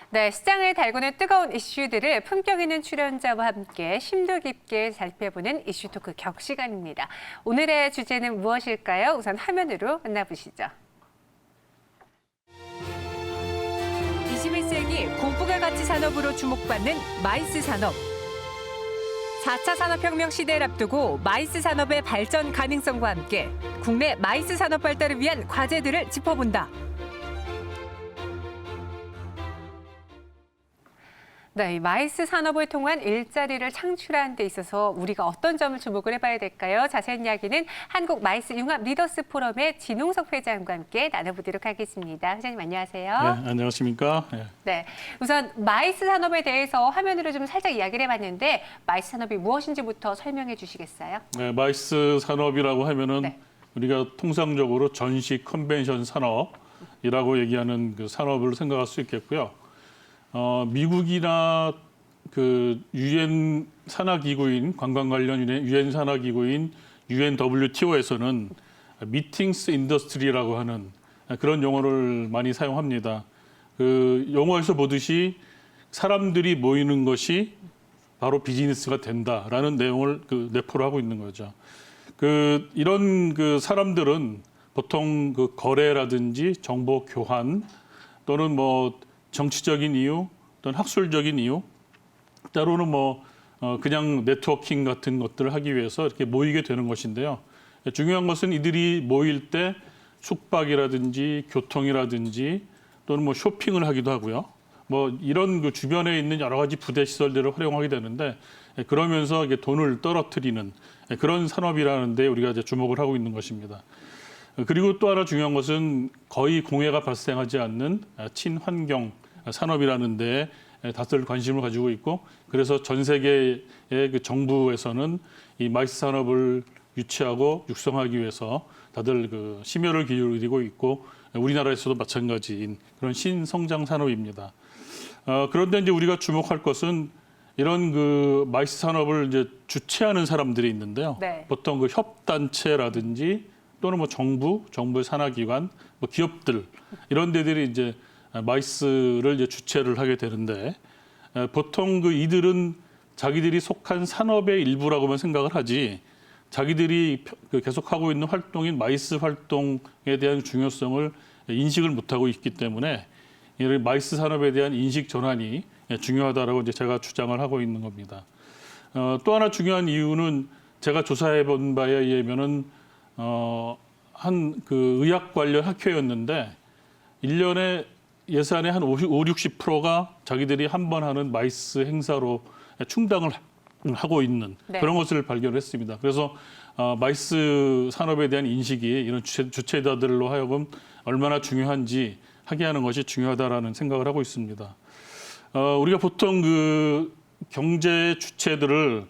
네, 시장을 달구는 뜨거운 이슈들을 품격 있는 출연자와 함께 심도 깊게 살펴보는 이슈토크 격시간입니다. 오늘의 주제는 무엇일까요? 우선 화면으로 만나보시죠. 21세기 고부가 가치 산업으로 주목받는 마이스 산업. 4차 산업혁명 시대를 앞두고 마이스 산업의 발전 가능성과 함께 국내 마이스 산업 발달을 위한 과제들을 짚어본다. 네, 이 마이스 산업을 통한 일자리를 창출하는 데 있어서 우리가 어떤 점을 주목을 해봐야 될까요? 자세한 이야기는 한국 마이스 융합 리더스 포럼의 진홍석 회장과 함께 나눠보도록 하겠습니다. 회장님 안녕하세요. 네, 안녕하십니까. 네, 우선 마이스 산업에 대해서 화면으로 좀 살짝 이야기를 해봤는데 마이스 산업이 무엇인지부터 설명해 주시겠어요? 네, 마이스 산업이라고 하면은 네. 우리가 통상적으로 전시 컨벤션 산업이라고 얘기하는 그 산업을 생각할 수 있겠고요. 미국이나 그 유엔 산하기구인 관광 관련 유엔 산하기구인 UNWTO에서는 미팅스 인더스트리라고 하는 그런 용어를 많이 사용합니다. 그 용어에서 보듯이 사람들이 모이는 것이 바로 비즈니스가 된다라는 내용을 내포를 하고 있는 거죠. 이런 사람들은 보통 거래라든지 정보 교환 또는 뭐 정치적인 이유 또는 학술적인 이유 때로는 그냥 네트워킹 같은 것들을 하기 위해서 이렇게 모이게 되는 것인데요. 중요한 것은 이들이 모일 때 숙박이라든지 교통이라든지 또는 쇼핑을 하기도 하고요. 이런 주변에 있는 여러 가지 부대 시설들을 활용하게 되는데 그러면서 이게 돈을 떨어뜨리는 그런 산업이라는 데 우리가 이제 주목을 하고 있는 것입니다. 그리고 또 하나 중요한 것은 거의 공해가 발생하지 않는 친환경 산업이라는 데 다들 관심을 가지고 있고 그래서 전 세계의 정부에서는 이 마이스 산업을 유치하고 육성하기 위해서 다들 심혈을 기울이고 있고 우리나라에서도 마찬가지인 그런 신성장 산업입니다. 그런데 이제 우리가 주목할 것은 이런 마이스 산업을 이제 주최하는 사람들이 있는데요. 네. 보통 협단체라든지 또는 정부의 산하기관, 기업들 이런 데들이 이제 마이스를 이제 주최를 하게 되는데 보통 이들은 자기들이 속한 산업의 일부라고만 생각을 하지 자기들이 계속하고 있는 활동인 마이스 활동에 대한 중요성을 인식을 못하고 있기 때문에 이 마이스 산업에 대한 인식 전환이 중요하다라고 이제 제가 주장을 하고 있는 겁니다. 또 하나 중요한 이유는 제가 조사해 본 바에 의하면은 한 의학 관련 학회였는데 1년에 예산의 한 60%가 자기들이 한 번 하는 마이스 행사로 충당을 하고 있는 네. 그런 것을 발견했습니다. 그래서 마이스 산업에 대한 인식이 이런 주체자들로 하여금 얼마나 중요한지 하게 하는 것이 중요하다라는 생각을 하고 있습니다. 우리가 보통 경제 주체들을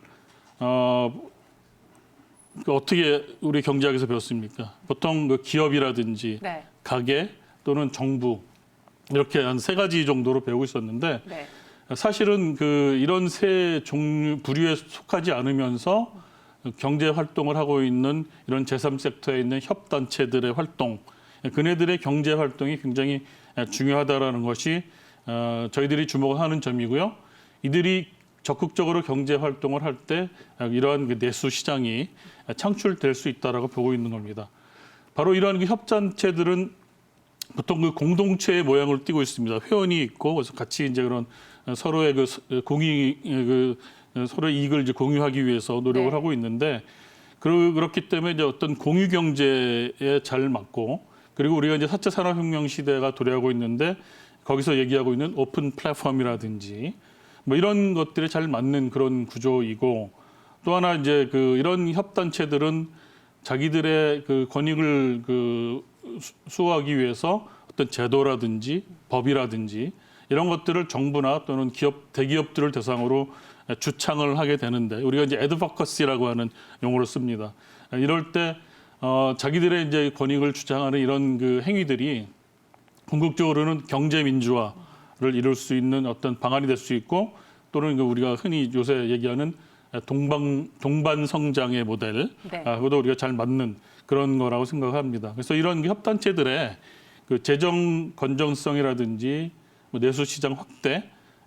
어떻게 우리 경제학에서 배웠습니까? 보통 기업이라든지 네. 가게 또는 정부 이렇게 한 3가지 정도로 배우고 있었는데 네. 사실은 이런 세 종류 부류에 속하지 않으면서 경제 활동을 하고 있는 이런 제3섹터에 있는 협단체들의 활동, 그네들의 경제 활동이 굉장히 중요하다라는 것이 저희들이 주목하는 점이고요. 이들이 적극적으로 경제 활동을 할 때 이러한 내수 시장이 창출될 수 있다라고 보고 있는 겁니다. 바로 이러한 협단체들은 보통 공동체의 모양을 띠고 있습니다. 회원이 있고 그래서 같이 이제 그런 서로의 서로의 이익을 이제 공유하기 위해서 노력을 네. 하고 있는데 그렇기 때문에 이제 어떤 공유 경제에 잘 맞고 그리고 우리가 이제 4차 산업혁명 시대가 도래하고 있는데 거기서 얘기하고 있는 오픈 플랫폼이라든지 이런 것들에 잘 맞는 그런 구조이고 또 하나 이제 이런 협단체들은 자기들의 권익을 수호하기 위해서 어떤 제도라든지 법이라든지 이런 것들을 정부나 또는 대기업들을 대상으로 주창을 하게 되는데 우리가 이제 애드버커시라고 하는 용어를 씁니다. 이럴 때 자기들의 이제 권익을 주장하는 이런 행위들이 궁극적으로는 경제 민주화를 이룰 수 있는 어떤 방안이 될 수 있고 또는 우리가 흔히 요새 얘기하는 동반 성장의 모델, 네. 그것도 우리가 잘 맞는 그런 거라고 생각합니다. 그래서 이런 협단체들의 재정 건전성이라든지 뭐 내수 시장 확대에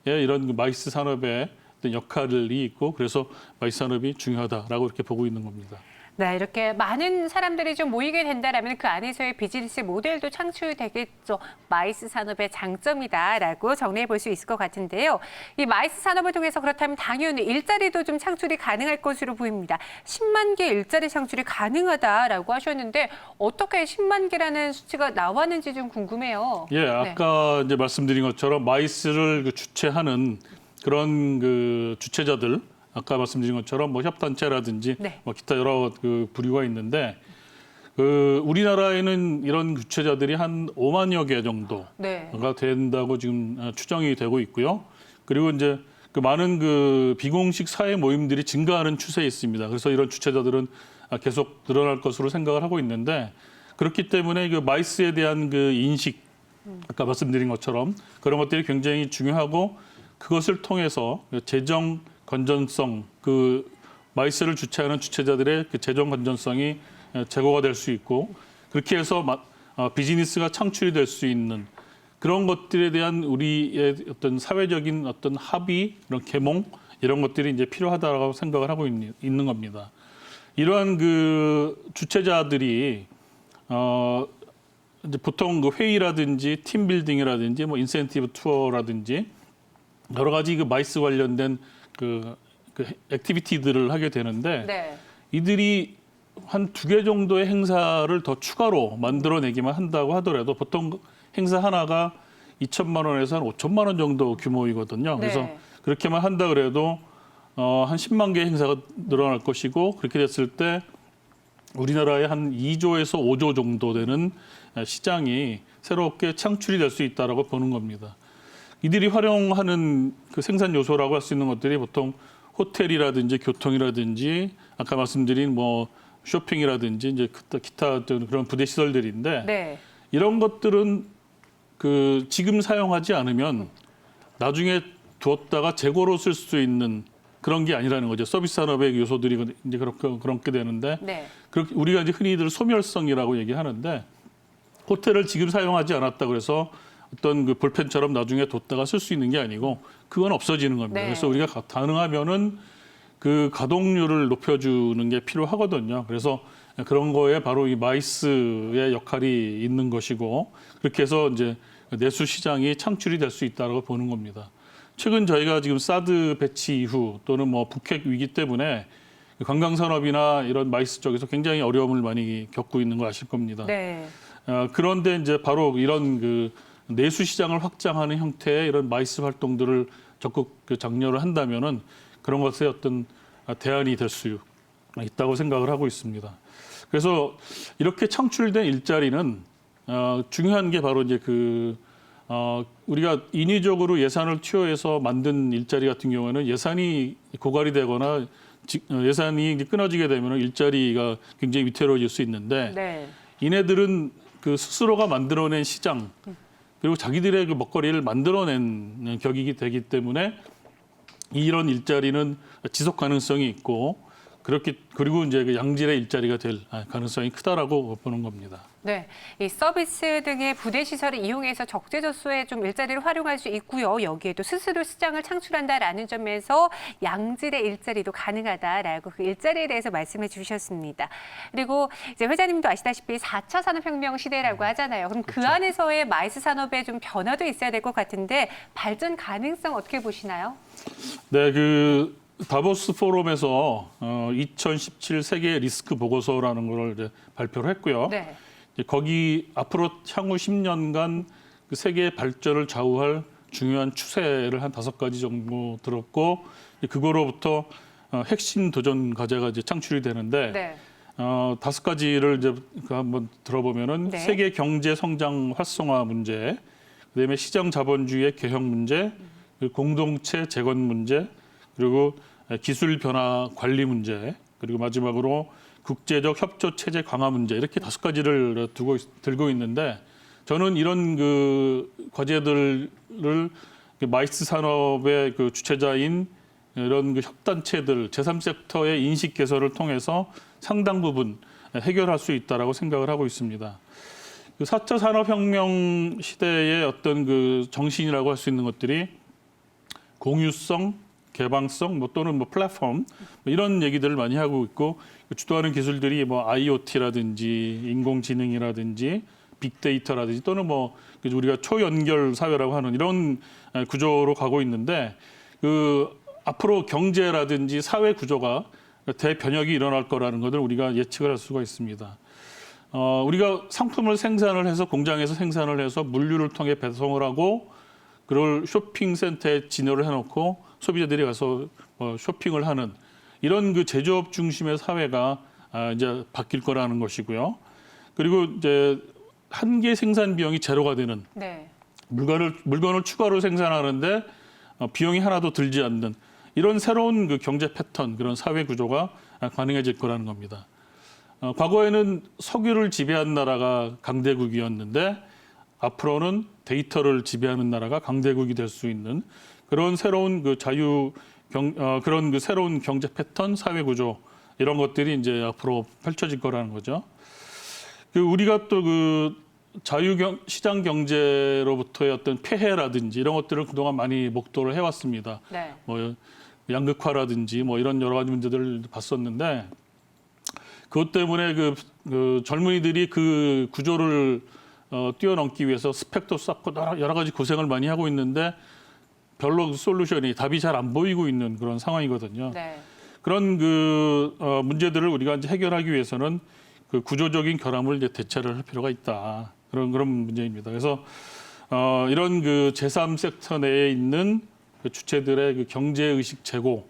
이런 그 마이스 산업의 어떤 역할이 있고 그래서 마이스 산업이 중요하다라고 이렇게 보고 있는 겁니다. 네, 이렇게 많은 사람들이 좀 모이게 된다라면 그 안에서의 비즈니스 모델도 창출되겠죠. 마이스 산업의 장점이다라고 정리해 볼 수 있을 것 같은데요. 이 마이스 산업을 통해서 그렇다면 당연히 일자리도 좀 창출이 가능할 것으로 보입니다. 10만 개 일자리 창출이 가능하다라고 하셨는데 어떻게 10만 개라는 수치가 나왔는지 좀 궁금해요. 예, 아까 이제 말씀드린 것처럼 마이스를 그 주최하는 그런 그 주최자들 아까 말씀드린 것처럼 뭐 협단체라든지 네. 뭐 기타 여러 그 부류가 있는데 그 우리나라에는 이런 주최자들이 한 5만여 개 정도가 네. 된다고 지금 추정이 되고 있고요. 그리고 이제 그 많은 그 비공식 사회 모임들이 증가하는 추세에 있습니다. 그래서 이런 주최자들은 계속 늘어날 것으로 생각을 하고 있는데 그렇기 때문에 그 마이스에 대한 그 인식 아까 말씀드린 것처럼 그런 것들이 굉장히 중요하고 그것을 통해서 재정 건전성, 그 마이스를 주최하는 주최자들의 그 재정 건전성이 제고가 될 수 있고 그렇게 해서 비즈니스가 창출이 될 수 있는 그런 것들에 대한 우리의 어떤 사회적인 어떤 합의, 그런 계몽 이런 것들이 이제 필요하다고 생각을 하고 있는 겁니다. 이러한 그 주최자들이 이제 보통 그 회의라든지 팀 빌딩이라든지 뭐 인센티브 투어라든지 여러 가지 그 마이스 관련된 그 액티비티들을 하게 되는데 네. 이들이 한 2개 정도의 행사를 더 추가로 만들어내기만 한다고 하더라도 보통 행사 하나가 2천만 원에서 한 5천만 원 정도 규모이거든요. 그래서 네. 그렇게만 한다 그래도 한 10만 개의 행사가 늘어날 것이고 그렇게 됐을 때 우리나라에 한 2조에서 5조 정도 되는 시장이 새롭게 창출이 될 수 있다라고 보는 겁니다. 이들이 활용하는 그 생산 요소라고 할 수 있는 것들이 보통 호텔이라든지 교통이라든지 아까 말씀드린 뭐 쇼핑이라든지 이제 기타 그런 부대 시설들인데 네. 이런 것들은 그 지금 사용하지 않으면 나중에 두었다가 재고로 쓸 수 있는 그런 게 아니라는 거죠. 서비스 산업의 요소들이 이제 그렇게 되는데 네. 그렇게 우리가 이제 흔히들 소멸성이라고 얘기하는데 호텔을 지금 사용하지 않았다 그래서 어떤 그 볼펜처럼 나중에 뒀다가 쓸 수 있는 게 아니고 그건 없어지는 겁니다. 네. 그래서 우리가 가능하면은 그 가동률을 높여주는 게 필요하거든요. 그래서 그런 거에 바로 이 마이스의 역할이 있는 것이고 그렇게 해서 이제 내수 시장이 창출이 될 수 있다고 보는 겁니다. 최근 저희가 지금 사드 배치 이후 또는 뭐 북핵 위기 때문에 관광 산업이나 이런 마이스 쪽에서 굉장히 어려움을 많이 겪고 있는 거 아실 겁니다. 네. 그런데 이제 바로 이런 그 내수 시장을 확장하는 형태의 이런 마이스 활동들을 적극 장려를 한다면은 그런 것에 어떤 대안이 될 수 있다고 생각을 하고 있습니다. 그래서 이렇게 창출된 일자리는 중요한 게 바로 이제 우리가 인위적으로 예산을 투여해서 만든 일자리 같은 경우에는 예산이 고갈이 되거나 예산이 끊어지게 되면 일자리가 굉장히 위태로워질 수 있는데 네. 이네들은 그 스스로가 만들어낸 시장 그리고 자기들의 그 먹거리를 만들어낸 격이 되기 때문에 이런 일자리는 지속 가능성이 있고 그리고 이제 그 양질의 일자리가 될 가능성이 크다라고 보는 겁니다. 네, 이 서비스 등의 부대 시설을 이용해서 적재적소에 좀 일자리를 활용할 수 있고요. 여기에도 스스로 시장을 창출한다라는 점에서 양질의 일자리도 가능하다라고 그 일자리에 대해서 말씀해 주셨습니다. 그리고 이제 회장님도 아시다시피 4차 산업혁명 시대라고 하잖아요. 그럼 그 안에서의 마이스 산업에 좀 변화도 있어야 될 것 같은데 발전 가능성 어떻게 보시나요? 네, 그 다보스 포럼에서 2017 세계 리스크 보고서라는 걸 이제 발표를 했고요. 네. 거기 앞으로 향후 10년간 그 세계의 발전을 좌우할 중요한 추세를 한 5가지 정도 들었고 그거로부터 핵심 도전 과제가 이제 창출이 되는데 네. 5가지를 이제 한번 들어보면은 네. 세계 경제 성장 활성화 문제, 그다음에 시장 자본주의의 개혁 문제, 공동체 재건 문제, 그리고 기술 변화 관리 문제, 그리고 마지막으로 국제적 협조 체제 강화 문제 이렇게 5가지를 들고 있는데 저는 이런 그 과제들을 마이스 산업의 그 주체자인 이런 그 협단체들 제3섹터의 인식 개선을 통해서 상당 부분 해결할 수 있다라고 생각을 하고 있습니다. 그 4차 산업혁명 시대의 어떤 그 정신이라고 할 수 있는 것들이 공유성, 개방성, 뭐 또는 뭐 플랫폼 뭐 이런 얘기들을 많이 하고 있고 주도하는 기술들이 뭐 IoT라든지 인공지능이라든지 빅데이터라든지 또는 뭐 우리가 초연결 사회라고 하는 이런 구조로 가고 있는데 그 앞으로 경제라든지 사회 구조가 대변혁이 일어날 거라는 것을 우리가 예측을 할 수가 있습니다. 우리가 상품을 생산을 해서 공장에서 생산을 해서 물류를 통해 배송을 하고 그걸 쇼핑센터에 진열을 해놓고 소비자들이 가서 쇼핑을 하는 이런 그 제조업 중심의 사회가 이제 바뀔 거라는 것이고요. 그리고 이제 한 개 생산 비용이 제로가 되는 네. 물건을 추가로 생산하는데 비용이 하나도 들지 않는 이런 새로운 그 경제 패턴, 그런 사회 구조가 가능해질 거라는 겁니다. 과거에는 석유를 지배한 나라가 강대국이었는데 앞으로는 데이터를 지배하는 나라가 강대국이 될 수 있는 그런 새로운 그 그런 그 새로운 경제 패턴, 사회 구조 이런 것들이 이제 앞으로 펼쳐질 거라는 거죠. 우리가 또 그 시장 경제로부터의 어떤 폐해라든지 이런 것들을 그동안 많이 목도를 해왔습니다. 네. 뭐 양극화라든지 뭐 이런 여러 가지 문제들을 봤었는데 그것 때문에 그 젊은이들이 그 구조를 뛰어넘기 위해서 스펙도 쌓고 여러 가지 고생을 많이 하고 있는데 별로 솔루션이 답이 잘 안 보이고 있는 그런 상황이거든요. 네. 그런 그 문제들을 우리가 이제 해결하기 위해서는 그 구조적인 결함을 이제 대체를 할 필요가 있다. 그런 문제입니다. 그래서 이런 그 제3섹터 내에 있는 그 주체들의 그 경제 의식 제고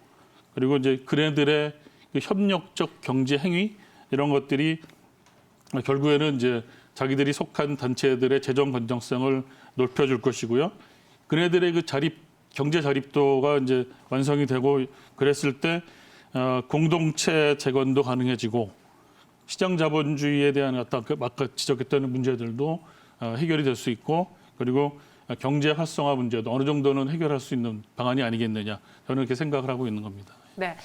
그리고 이제 그네들의 그 협력적 경제 행위 이런 것들이 결국에는 이제 자기들이 속한 단체들의 재정 건전성을 높여줄 것이고요. 그네들의 그 경제 자립도가 이제 완성이 되고 그랬을 때 공동체 재건도 가능해지고 시장 자본주의에 대한 아까 지적했던 문제들도 해결이 될 수 있고 그리고 경제 활성화 문제도 어느 정도는 해결할 수 있는 방안이 아니겠느냐 저는 이렇게 생각을 하고 있는 겁니다. 네.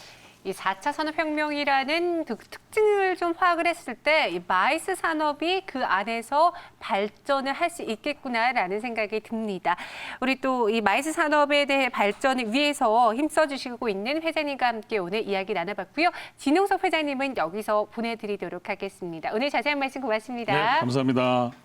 이 4차 산업혁명이라는 그 특징을 좀 파악을 했을 때 이 마이스 산업이 그 안에서 발전을 할 수 있겠구나라는 생각이 듭니다. 우리 또 이 마이스 산업에 대해 발전을 위해서 힘써주시고 있는 회장님과 함께 오늘 이야기 나눠봤고요. 진홍석 회장님은 여기서 보내드리도록 하겠습니다. 오늘 자세한 말씀 고맙습니다. 네, 감사합니다.